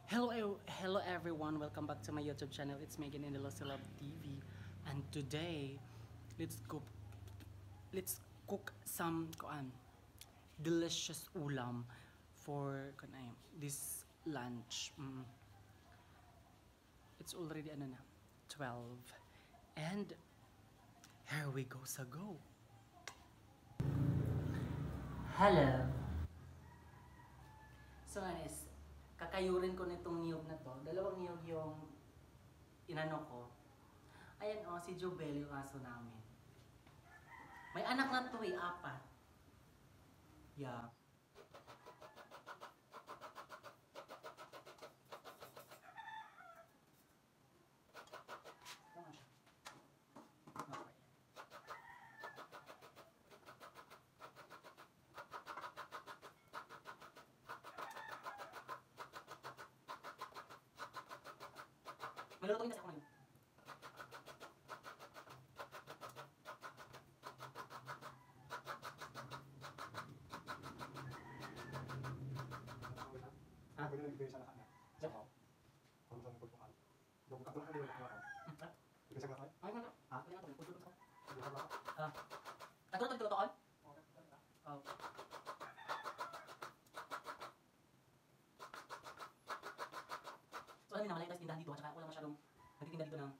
Hello everyone, welcome back to my YouTube channel. It's Megan in the Lost Love TV, and today let's cook let's cook some delicious ulam for this lunch. It's already 12, and here we go sa go. Hello. So guys, kakayurin ko nitong niyog na to. Dalawang niyog yung inano ko. Ayan si Jobel yung aso namin. May anak na to apat. Yeah. Malulutuin kasi ako ngayon. Ah? Pwede nagbigay siya na kanya. Siya ko. Kung saan nagpagpukal. Yung katulad na nila na ako. Bigay siya kakay? Ay, wala. Ha? Wala na to. Putulog sa. Hindi ka ba? Katulog to dito Oh. So alam niyo na, malay tayo tindahan dito at saka wala masyadong nagtitinda dito ng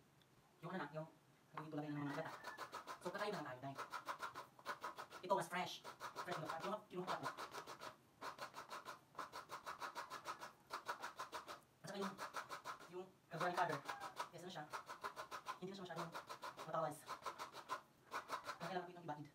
yung dito lagay ng mga gata. So kakain na lang tayo dahil ito mas fresh. Fresh na kinuha ko. At saka yung garlic powder. Yes na siya. Hindi na siya masyadong matawas. Kailangan ko itong ibatid.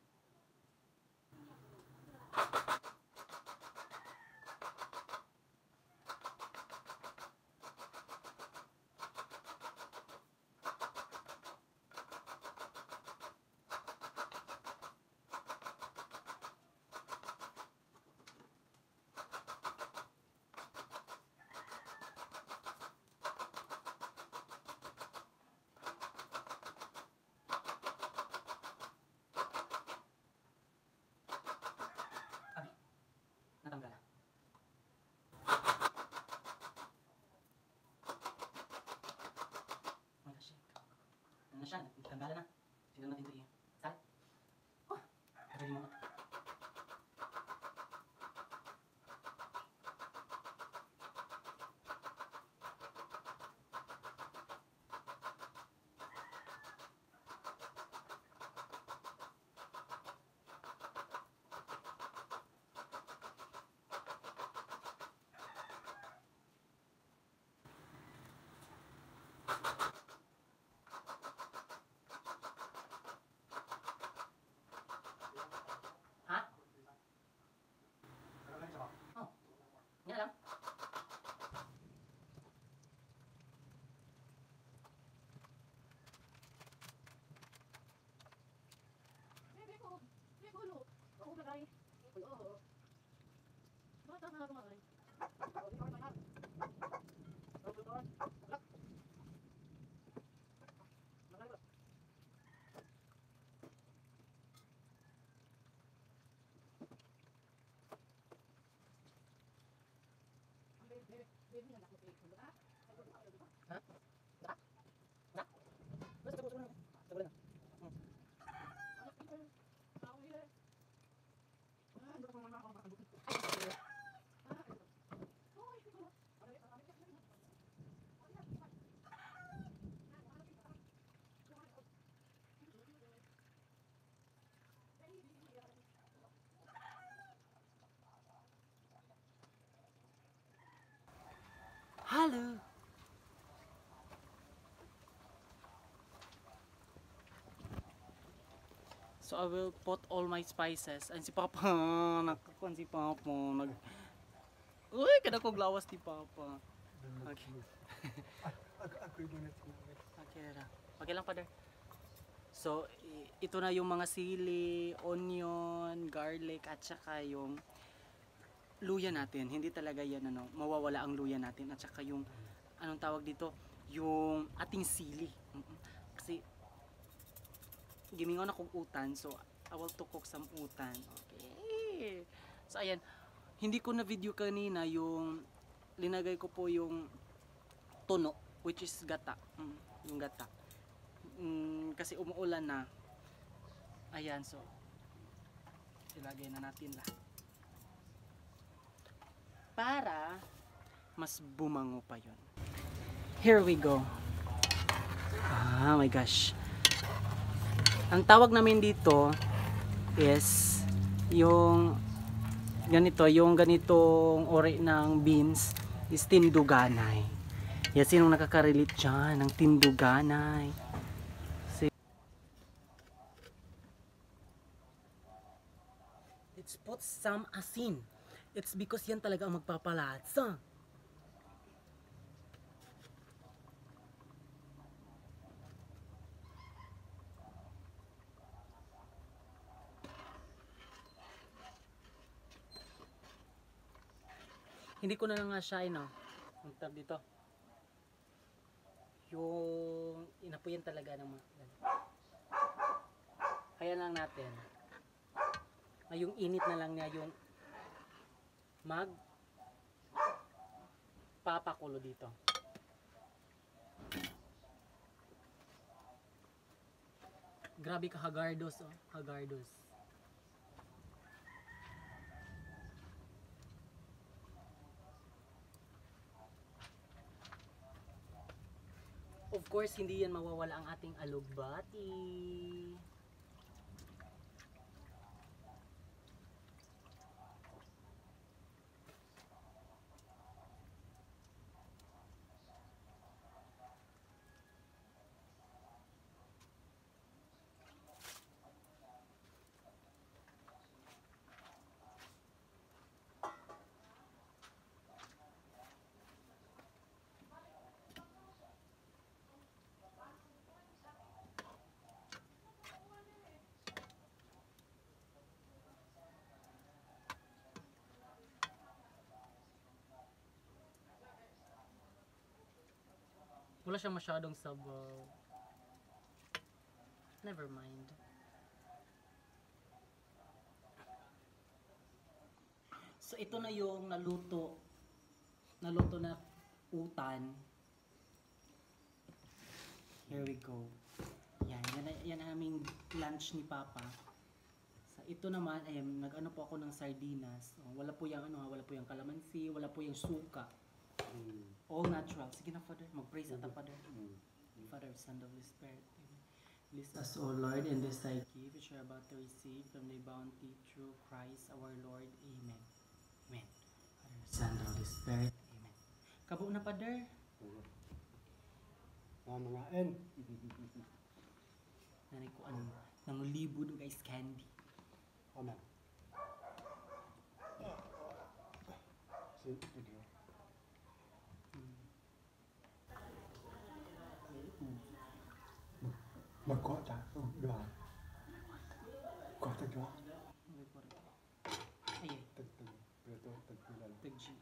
Natanggal. Oh my gosh. Ano na siya? Natanggal na. Sino natin ito sal? Oh! Pwede mo. Ha? Ano lang siya ba? Oh. Yan lang. Ha? Dak? Dak? Basta tago na. Tago na. Hello. So I will put all my spices. And si Papa, nakakuan si Papa. Uy, kada ko glawas ni Papa. Okay. Ako yung ginit ko. Okay na. Okay lang, Father. So, ito na yung mga sili, onion, garlic, at saka yung luya natin. Hindi talaga yan, mawawala ang luya natin. At saka yung, anong tawag dito? Yung ating sili. Kasi, gimingon akong utan. So, I will to cook some utan. Okay. So, ayan. Hindi ko na video kanina yung linagay ko po yung tuno, which is gata. Yung gata. Kasi umuulan na. Ayan, so ilagay na natin lahat. Para mas bumango pa yon. Here we go. Ah, my gosh. Ang tawag namin dito is yung ganitong ori ng beans is tinduganay. Yan, sinong nakaka-relate dyan ng tinduganay? Let's put some asin. It's because yan talaga ang magpapalasa. Hindi ko na lang nga siya, ang tab dito. Yung inapuyan talaga ng mga kaya lang natin yung init na lang niya yung mag papakulo dito. Grabe ka, hagardos, oh, hagardos. Of course, hindi yan mawawala ang ating alugbati. Wala siyang masyadong sabaw. Never mind. So ito na yung naluto na utan. Here we go. Yan ang aming lunch ni Papa. So ito naman ay nag-ano po ako ng sardinas. Wala po yung wala po yung kalamansi, wala po yung suka. All natural. Sige na, Father. Mag-praise ata, Father. Father, Son, Holy Spirit. Bless us, O Lord, in this thy gift which we are about to receive from thy bounty through Christ our Lord. Amen. Amen. Father, Son, Holy Spirit. Amen. Kabo na, Father. Mamarain. Nanay ko nangulibod guys, candy. Amen. Magkot ta, doa. Kot ta doa. Ay, Tag pilal. tag-G.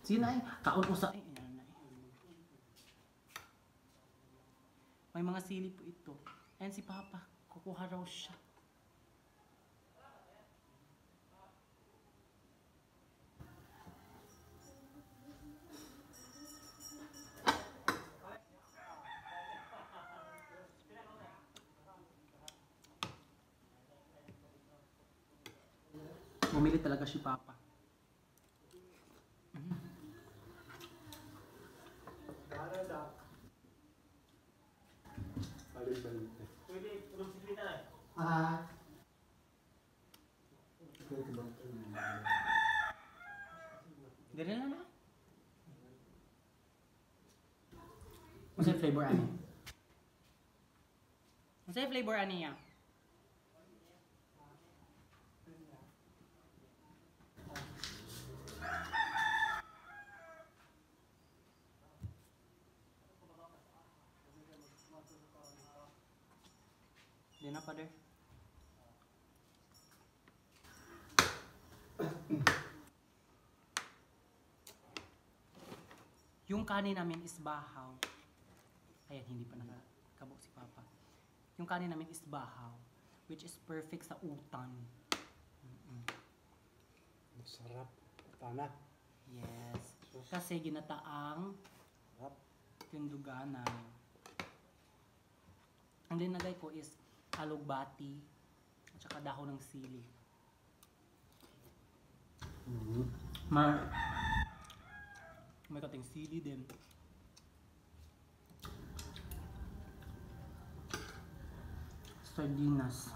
Sige na, kaon usa. May mga sili po ito. Ayan si Papa, kukuha raw siya. Bumili talaga si Papa. Dili na na. Masa flavor ani? Masa flavor ani ya? Di na, Father. Yung kanin namin is bahaw. Ayan, hindi pa nakakabok si Papa. Yung kanin namin is bahaw, which is perfect sa utan. Masarap. Sana. Yes. Kasi ginataang Sarap. tinduganan. Ang dinagay ko is alugbati at saka dahon ng sili. May kating sili din. Sardinas.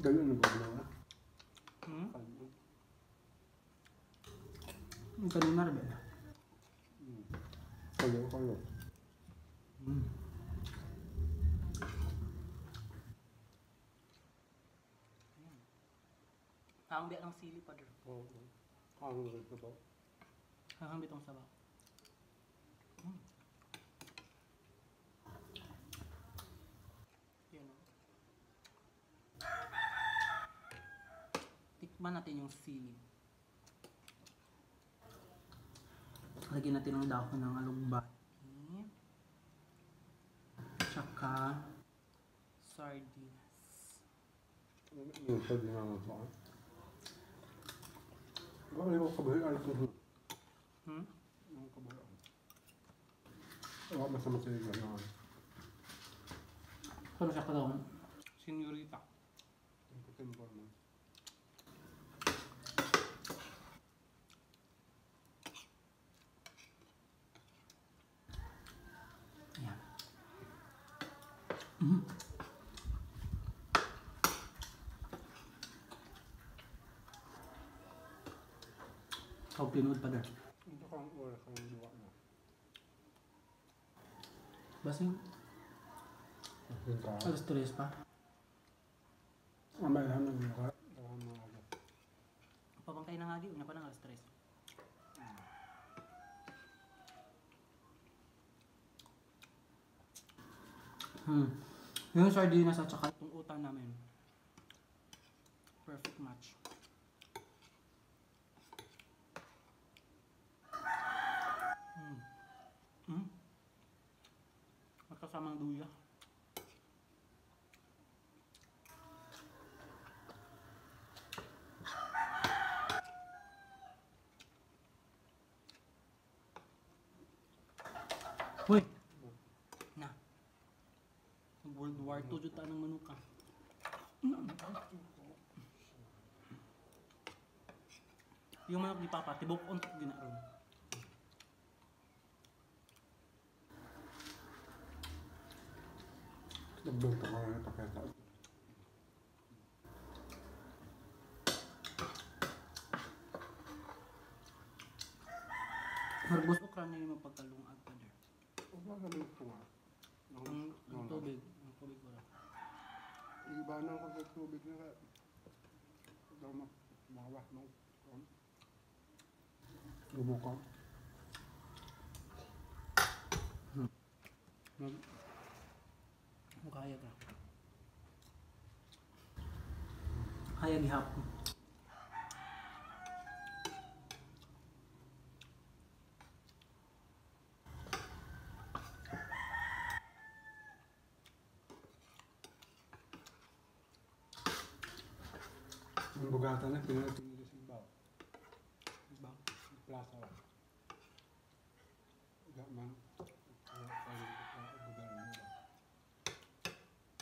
Ganyan na ba na? Ang kanina rin ba? Kalo. Ang biya ng sili pa doon. Oo. Ang ito ba? Hahang bitong sabaw. Yan o. Tikman natin yung sili. Lagyan natin ng dahon ng alugbati. Tsaka sardinas. Yung sabi nga nga ba? Bakit yung kabayan ito? Yung kabayan. Wala masama sa iyo gano'n. Ano siya kalawang? Senyorita. Yung katimpo naman. Ayan. Kau pinood pa dar. Ito kang oras kang luwa na. Basing Yung ka. alas 3 pa. Amay lang ng luwa. Baka mga agad. Pabangkay na nga di, una pa ng alas 3. Yung sardinas at saka itong utan namin. Perfect match. Magkasamang duya. Uy! Na. World War II juta ng manuka. Yung manok ni Papa, tibok untok ginaron. Nagbenta ko na ito kaya. Marbos okra na yung mapagkalungag pa der. Wala kami ito nga. Ang tubig ko lang. Iba na ako sa tubig na rin. Ito mawak mo. Lubukang. Kaya ka. Kaya gihapon. Ang bugatan na, pinarating nila sa ibaw. Diba? Plaza lang. Iga man. Bugaran nila.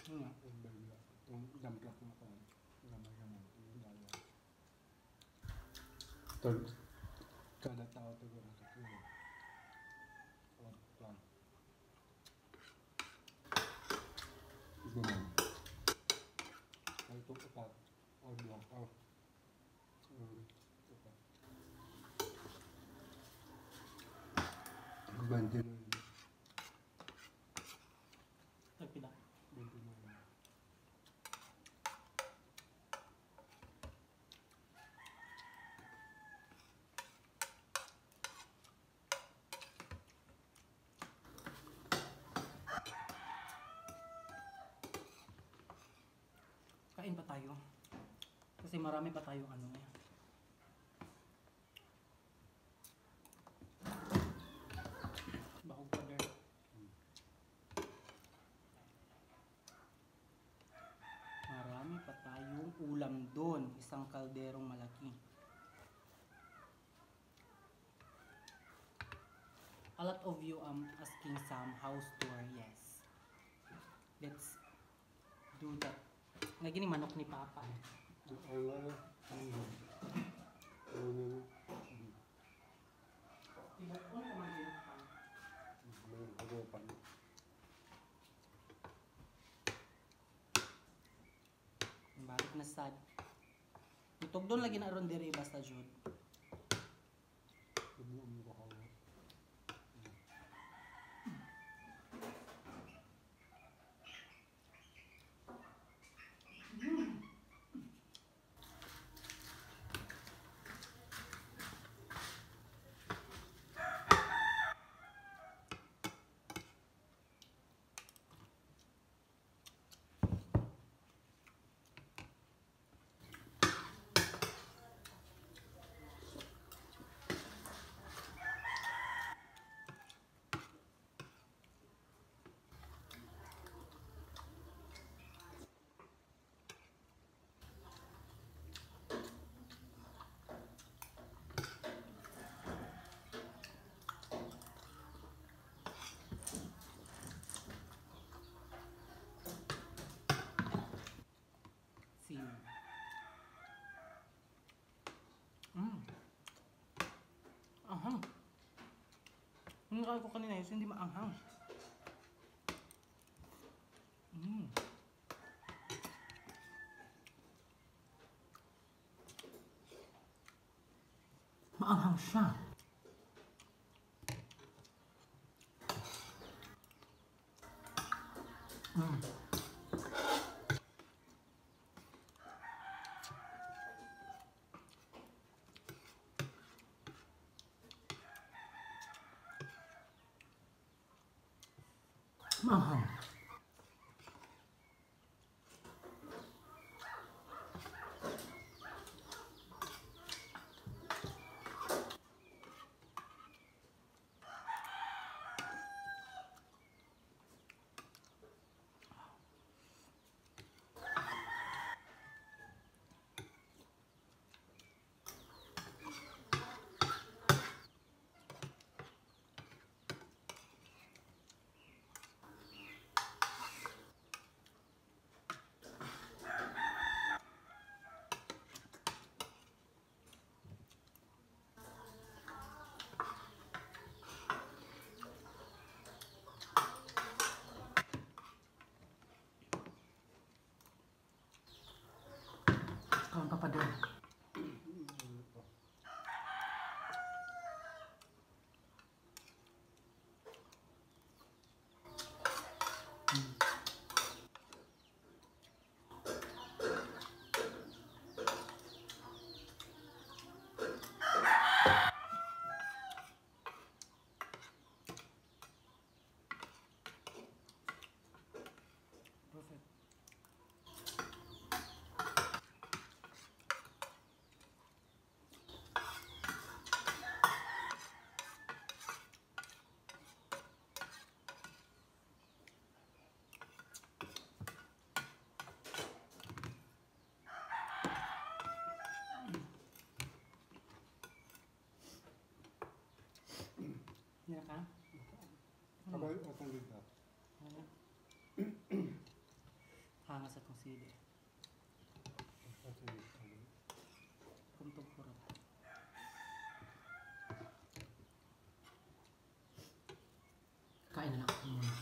Yun nga. Ang bagla. Itong damplak na ako. Gamay-gamay. Yung dala. Kada tao ito gano'n sa kilo. O, plan. Iba man. Ay, ito upat. O, black. O. Upat. Bante na yun. Tagpila. Bante na yun. Kain pa tayo. Kasi marami pa tayo ano eh. Bahog pa der. Marami pa tayong ulam merong malaki. A lot of you asking some house tour. Yes. Let's do that. Lagi ni manok ni Papa. Balik na sad. Itog doon lagi na ron diri basta jud. Sim. Ahang. Yung nakal ko kanina yun, hindi maanghang. Maanghang siya. Maanghang. Kawan Papa doon. Perfect. Nila ka? Abay, atang dito. Ano? Hanga sa itong sili. Puntog kurot. Kain na lang ako muna.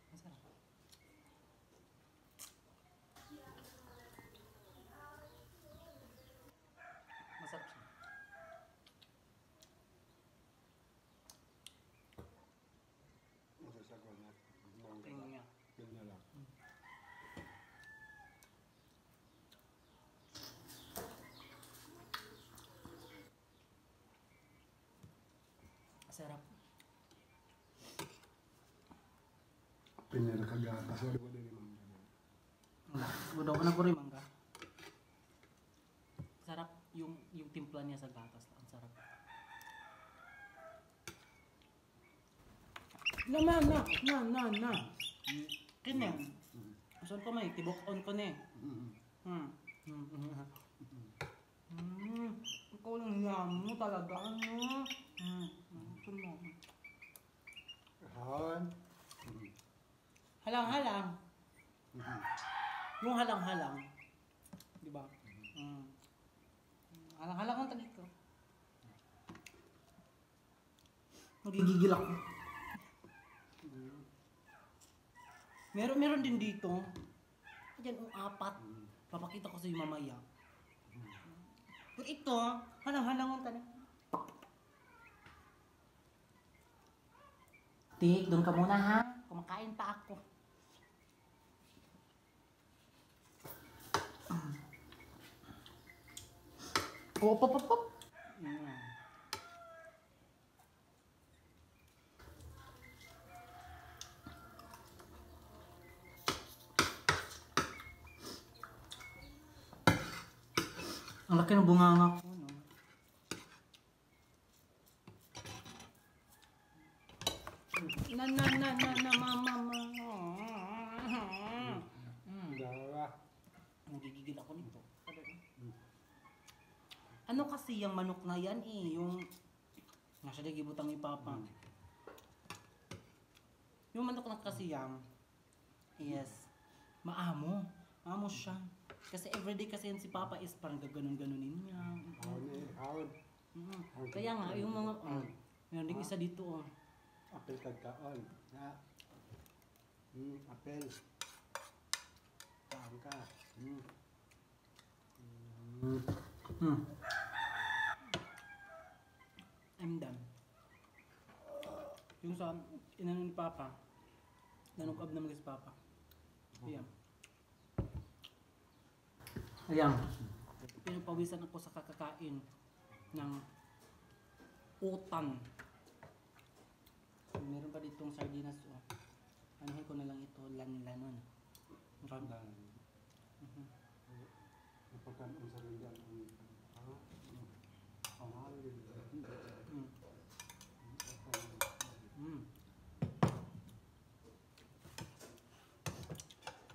Masarap. Masarap siya. Masasagot na. Tingnan niya. Ganyan lang. Masarap. Pinakagata. Sorry mo din yung mga Udaw ko na ko rin mangga. Sarap yung timpla niya sa gatas lang. Ang sarap. Na. Kini. Saan ko may tibok on ko ni. Ikaw lang yam mo talaga, ano? Ito mo. Han. Halang-halang. Yung halang-halang. Di ba? Halang-halang ang tagit ko. Nagigigil ako. Meron din dito. Diyan, apat. Papakita ko sa iyo mamaya. Pero ito, halang-halang ang tanong. Tik, doon ka muna ha. Kumakain pa ako. Oh, pop. Ang laki ng bunganga ko, no? Mama. Dalawa. Nagigigil ako nito. Ano kasi yung manok na yan eh, yung nasa gibutang ipapa. Yung manok na kasi yan, yes, maamo siya. Kasi everyday kasi yan si Papa is parang gaganon-ganonin niya. Haon. Kaya nga, yung mga, meron din isa dito oh. Apel kagkaon. Na. Apel. Kaon ka. I'm done. Yung sa inano ni Papa, nanukab naman si Papa. Ayan. Pinapawisan ako sa kakakain ng utan. Meron pa ditong sardinas. Oh. Anuhin ko na lang ito, lanlanon. Napagkanon sa rindan.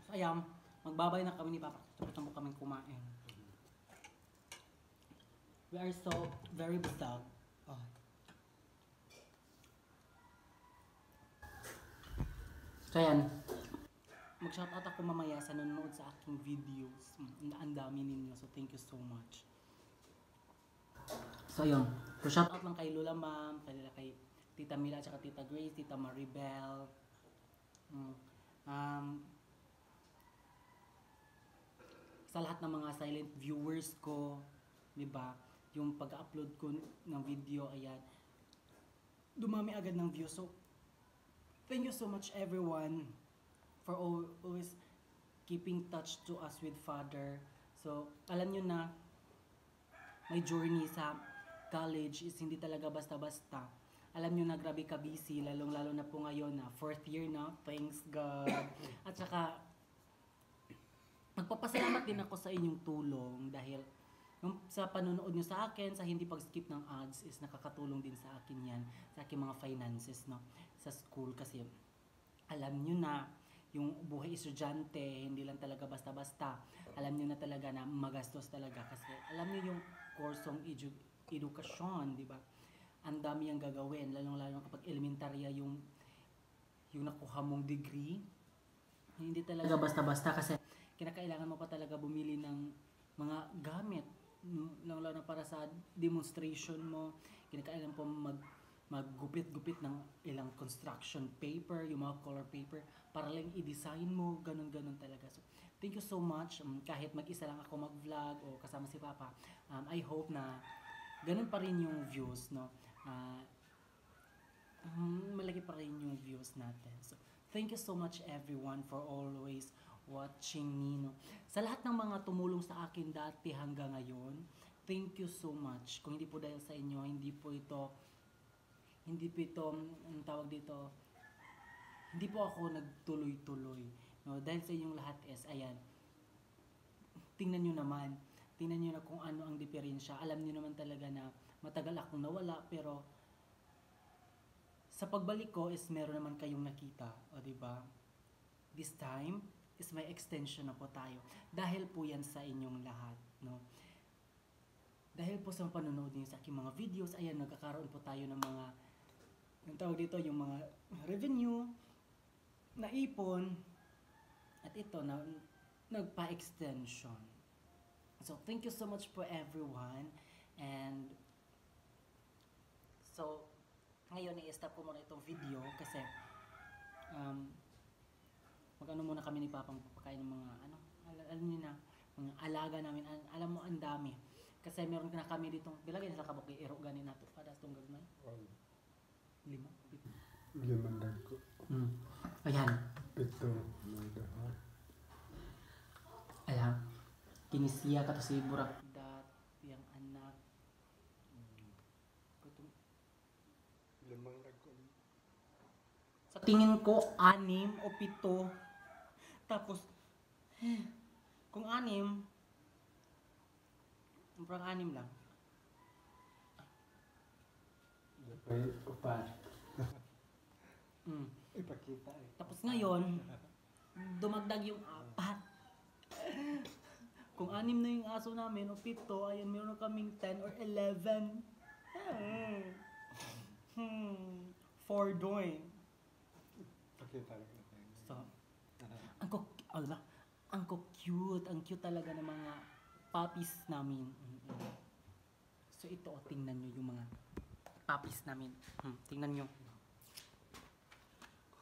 So, ayan. Magbabay na kami ni Papa. Tapos mo kaming kumain. We are so very busog. Oh. So ayan. Mag-shoutout ako mamaya sa nanonood sa aking videos. Ang dami ninyo. So thank you so much. So ayun. So shoutout lang kay Lola Ma'am, kay Tita Mila, at Tita Grace, Tita Maribel. Sa lahat ng mga silent viewers ko, 'di ba? Yung pag-upload ko ng video, ayan, dumami agad ng views. So thank you so much everyone for always keeping touch to us with Father. So alam nyo na, my journey sa college is hindi talaga basta-basta. Alam nyo na, grabe ka busy, lalong-lalo na po ngayon na 4th year na, thanks God. At saka magpapasalamat din ako sa inyong tulong dahil yung sa panonood nyo sa akin, sa hindi pag-skip ng ads is nakakatulong din sa akin yan, sa aking mga finances, no, sa school. Kasi alam nyo na, yung buhay estudyante, hindi lang talaga basta-basta. Alam nyo na talaga na magastos talaga kasi alam nyo yung kursong edukasyon, di ba? Ang dami yung gagawin, lalong-lalo kapag elementarya yung nakuha mong degree. Hindi talaga basta-basta kasi kinakailangan mo pa talaga bumili ng mga gamit, lalo na para sa demonstration mo. Kinakailangan po maggupit-gupit ng ilang construction paper, yung mga color paper, para lang i-design mo, ganun-ganun talaga. So, thank you so much. Kahit mag-isa lang ako mag-vlog o kasama si Papa, I hope na ganun pa rin yung views, no? Malaki pa rin yung views natin. So, thank you so much everyone for always watching me, no? Sa lahat ng mga tumulong sa akin dati hanggang ngayon, thank you so much. Kung hindi po dahil sa inyo, hindi po ito, ang tawag dito, hindi po ako nagtuloy-tuloy, no? Dahil sa inyong lahat is, ayan, tingnan nyo naman, tingnan nyo na kung ano ang diferensya. Alam niyo naman talaga na matagal akong nawala, pero sa pagbalik ko is meron naman kayong nakita, o di ba? This time is may extension na po tayo. Dahil po yan sa inyong lahat, no? Dahil po sa panonood niyo sa aking mga videos, ayan, nagkakaroon po tayo ng mga, yung tawag dito, yung mga revenue, na ipon, at ito, na nagpa-extension. So, thank you so much for everyone. And, so, ngayon, i-stop ko muna itong video kasi, mag-ano muna kami ni Papang papakain ng mga, alam niyo na, mga alaga namin. Alam mo, ang dami. Kasi meron na kami ditong, bilagay nila kabok, i-ero ganin nato, para sa itong gagmay. 5. Limandag ko. Ayan. Ito. Madahan. Ayan. Kinisiya ka to si Burakdat, yung anak. Limandag ko. Sa tingin ko, 6 o 7. Tapos, kung 6, parang 6 lang. Ay, upat. Mm. Ipakita eh. Tapos ngayon, dumagdag yung 4. Kung 6 na yung aso namin o 7, ayan, meron na kaming 10 or 11. 4 doing. Pakita lang natin. So, ang cute talaga ng mga puppies namin. So ito, tingnan nyo yung mga puppies namin. Tingnan nyo.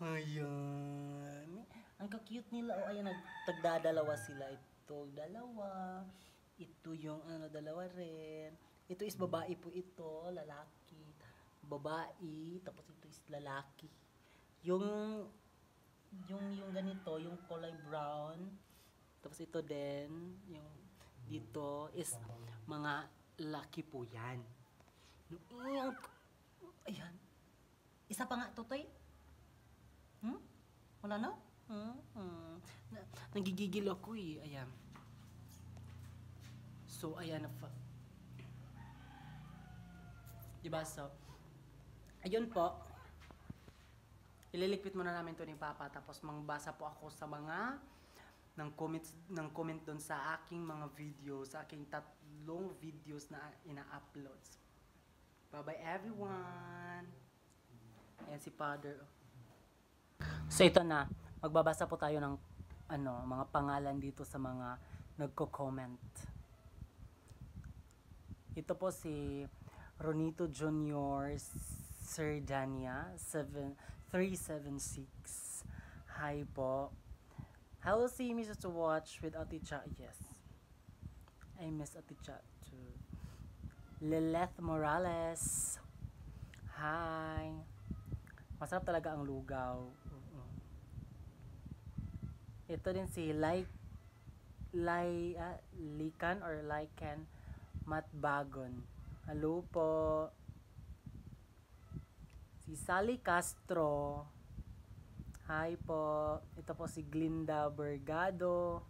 Ayan. Ang cute nila. O, ayan, nagtagdadalawa sila. Ito, dalawa. Ito yung, dalawa rin. Ito is babae po ito, lalaki. Babae, tapos ito is lalaki. Yung ganito, yung kulay brown. Tapos ito din, yung dito is mga laki po yan. Ayan. Isa pa nga, Totoy. Wala na? Nagigigil ako eh. Ayan. So, ayan. Diba? So, ayun po. Ililigpit muna namin to ni Papa. Tapos, mangbasa po ako sa mga ng comment doon sa aking mga videos, sa aking 3 videos na ina-upload. Bye-bye everyone! Ayan si Father. So ito na, magbabasa po tayo ng mga pangalan dito sa mga nagko-comment. Ito po si Ronito Junior Serdania 376. Hi po. Hello, see Mrs. to watch with Ate Cha. Yes, I miss Ate Cha too. Lileth Morales. Hi. Masarap talaga ang lugaw. Ito din si Likan or Liken Matbagon. Hello po. Si Sally Castro. Hi po. Ito po si Glinda Bergado.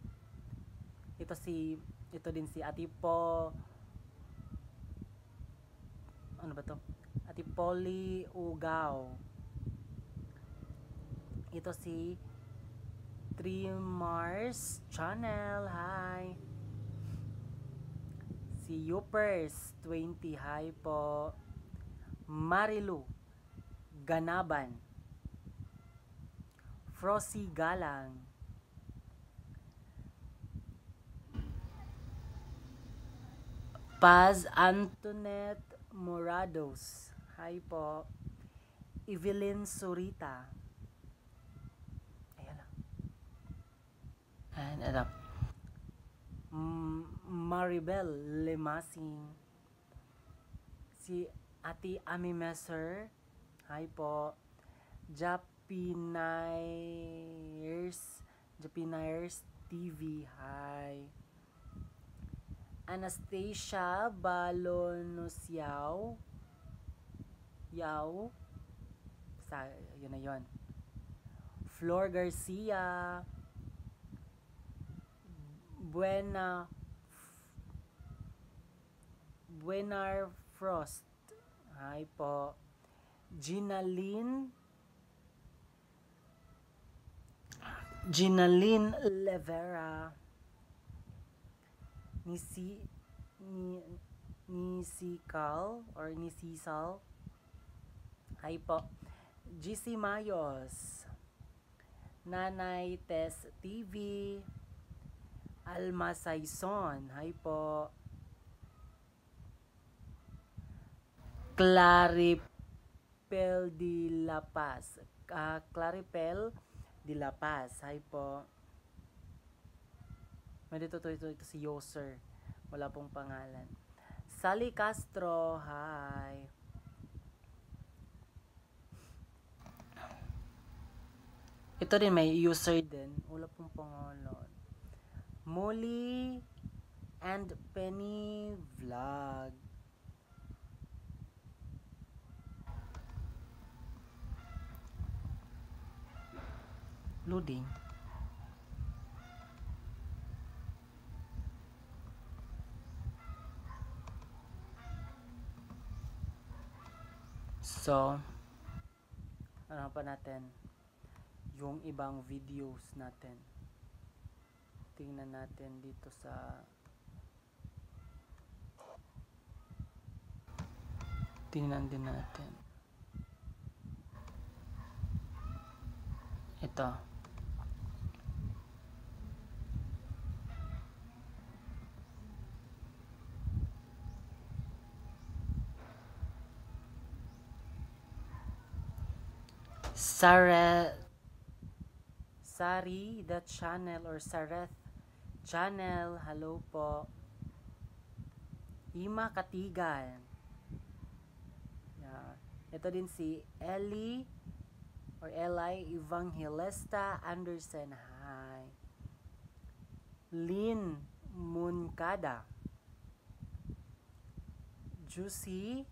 Ito din si Ate Po. Ano ba to? Ate Polly Ugaw. Ito si Mars Channel. Hi. Si Upers 20. Hi po. Marilu Ganaban. Frosy Galang. Paz Antoinette Morados. Hi po. Evelyn Surita. Ayan lang. And ito. Maribel Lemasing. Si Ate Ami Messer. Hi po. Japinairs TV. Hi. Anastasia Balonosiao. Yun na yun. Flor Garcia. Buenar Frost. Hi po. Ginaline Levera. Nisikal or Nisisal. Hi po. GC Mayos. Nanay Tess TV. Alma Saison. Hi po. Claripel de la Paz. Claripel de la Paz. Hi po. May dito si Yoser. Wala pong pangalan. Sally Castro. Hi. Ito din may user din. Wala pong pangalan. Molly and Penny Vlog. Loading. So, ano pa natin? Yung ibang videos natin. Tingnan natin dito sa tingnan din natin. Ito. Sari the channel or Sareth channel. Hello po. Ima Katigan. Yeah. Ito din si Eli Evangelista Anderson. Hi. Lynn Munkada. Juicy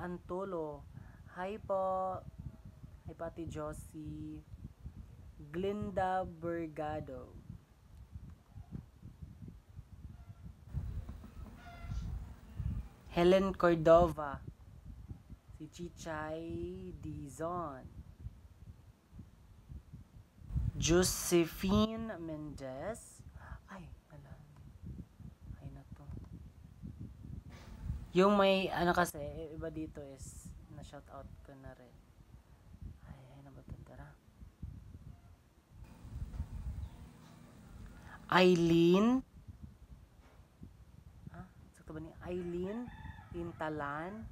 Antolo. Hi po. Hi Pati Josie. Glinda Bergado. Helen Cordova. Si Chichay Dizon. Josephine Mendez. Ay, hala. Ay na to. Yung may, ano kasi, iba dito is, na-shoutout ko na rin. Ay na ba ito? Tara. Eileen. Sakto ba ni? Eileen Intalan.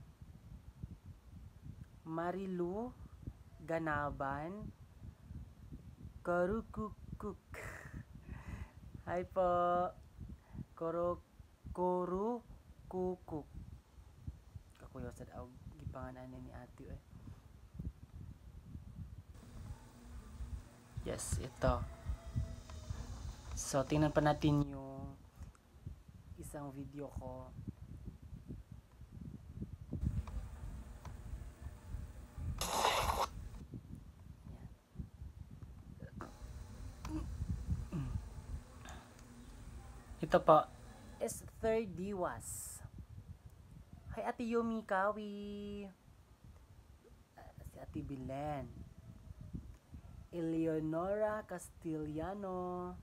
Marilu Ganaban. Karukukuk. Hi po. Kukuk. Kakuyo sa daw gipanganan ni ate eh. Yes, ito. So, tingnan pa natin yung isang video ko. Ito po, Esther Diwas. Hi Ate Yumi Kawi. Si Ate Bilen. Eleonora Castillano.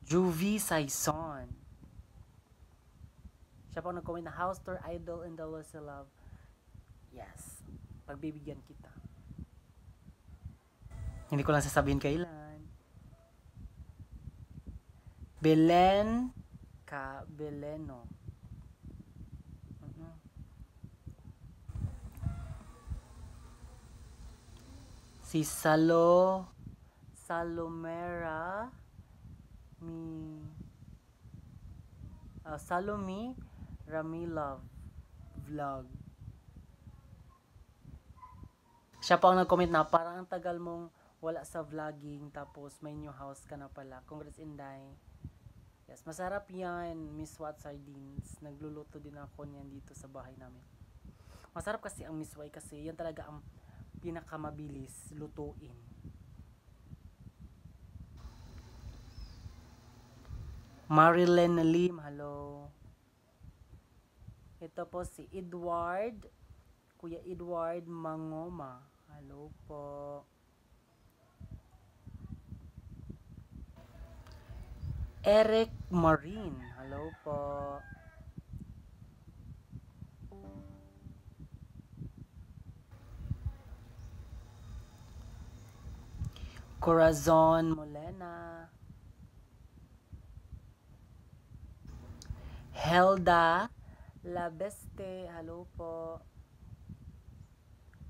Juvie Saison. Siya po nag-comment na house tour idol and the lost love. Yes. Pagbibigyan kita. Hindi ko lang sasabihin kailan. Belen Beleno. Si Salomera Salome Ramilov vlog. Siya pa ang nag-comment na parang ang tagal mong wala sa vlogging tapos may new house ka na pala. Congrats Inday. Yes, masarap yan, Miss Wat Sardines. Nagluluto din ako niyan dito sa bahay namin. Masarap kasi ang Miss Wat kasi yan talaga ang pinakamabilis lutuin. Marilyn Lim, hello. Ito po si Edward, Kuya Edward Mangoma. Hello po. Eric Marin, hello po. Corazon Molena. Helda Labeste, hello po.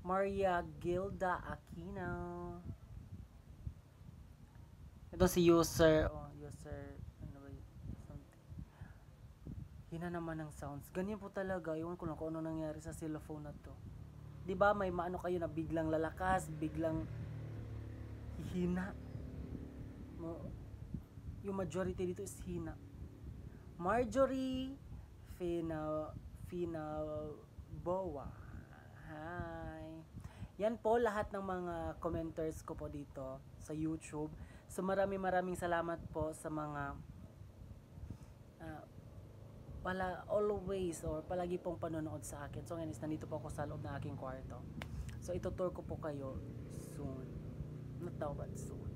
Maria Gilda Aquino. Ito si user, ano ba yun? Something. Hina naman ng sounds. Ganyan po talaga. Iwan ko lang kung ano nangyari sa cellphone na to. 'Di ba may maano kayo na biglang lalakas, biglang hina. Yung majority dito is hina. Marjorie Fina Boa. Hi. Yan po lahat ng mga commenters ko po dito sa YouTube. So maraming salamat po sa mga always or palagi pong panonood sa akin. So ngayon is nandito po ako sa loob ng aking kwarto. So itutour ko po kayo soon. Not now but soon.